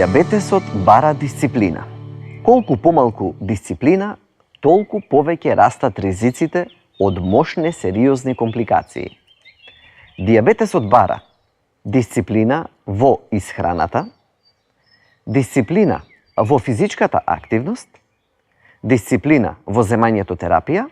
Дијабетесот бара дисциплина. Колку помалку дисциплина, толку повеќе растат ризиците од мошне сериозни компликации. Дијабетесот бара дисциплина во исхраната, дисциплина во физичката активност, дисциплина во земањето терапија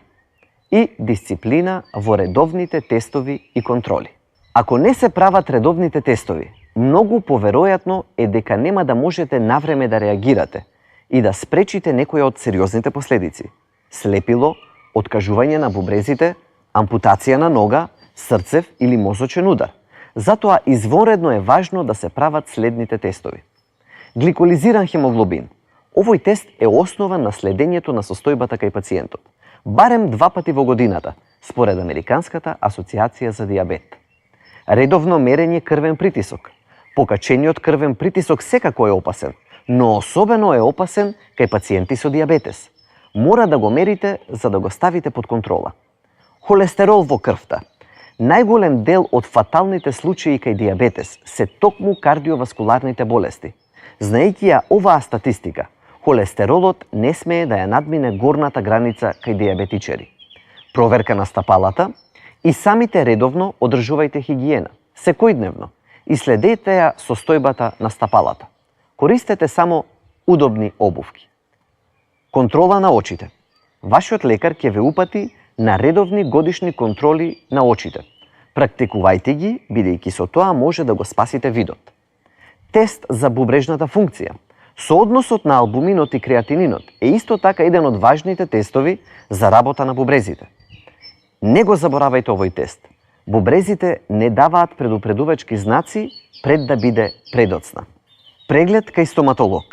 и дисциплина во редовните тестови и контроли. Ако не се прават редовните тестови, многу поверојатно е дека нема да можете навреме да реагирате и да спречите некоја од сериозните последици. Слепило, откажување на бубрезите, ампутација на нога, срцев или мозочен удар. Затоа извонредно е важно да се прават следните тестови. Гликолизиран хемоглобин. Овој тест е основа на следењето на состојбата кај пациентот. Барем 2 пати во годината, според Американската асоциација за дијабет. Редовно мерење крвен притисок. Покачениот крвен притисок секако е опасен, но особено е опасен кај пациенти со дијабетес. Мора да го мерите за да го ставите под контрола. Холестерол во крвта. Најголем дел од фаталните случаи кај дијабетес се токму кардиоваскуларните болести. Знаејќи ја оваа статистика, холестеролот не смее да ја надмине горната граница кај дијабетичери. Проверка на стапалата и самите редовно одржувајте хигиена, секојдневно, и следете ја состојбата на стапалата. Користете само удобни обувки. Контрола на очите. Вашиот лекар ќе ве упати на редовни годишни контроли на очите. Практикувајте ги, бидејќи со тоа може да го спасите видот. Тест за бубрежната функција. Соодносот на албуминот и креатининот е исто така еден од важните тестови за работа на бубрезите. Не го заборавајте овој тест. Бубрезите не даваат предупредувачки знаци пред да биде предоцна. Преглед кај стоматолог.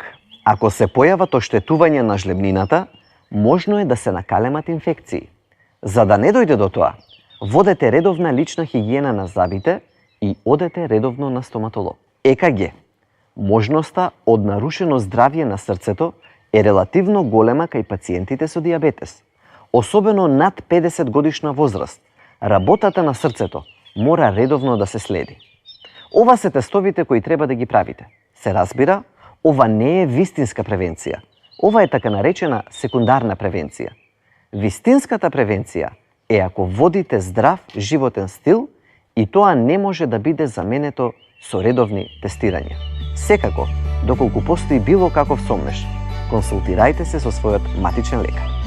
Ако се појават оштетување на жлебнината, можно е да се накалемат инфекции. За да не дојде до тоа, водете редовна лична хигиена на зъбите и одете редовно на стоматолог. ЕКГ. Можноста од нарушено здравје на срцето е релативно голема кај пациентите со дијабетес. Особено над 50 годишна возраст, работата на срцето мора редовно да се следи. Ова се тестовите кои треба да ги правите. Се разбира, ова не е вистинска превенција. Ова е така наречена секундарна превенција. Вистинската превенција е ако водите здрав животен стил и тоа не може да биде заменето со редовни тестирања. Секако, доколку постои било каков сомнеш, консултирајте се со својот матичен лекар.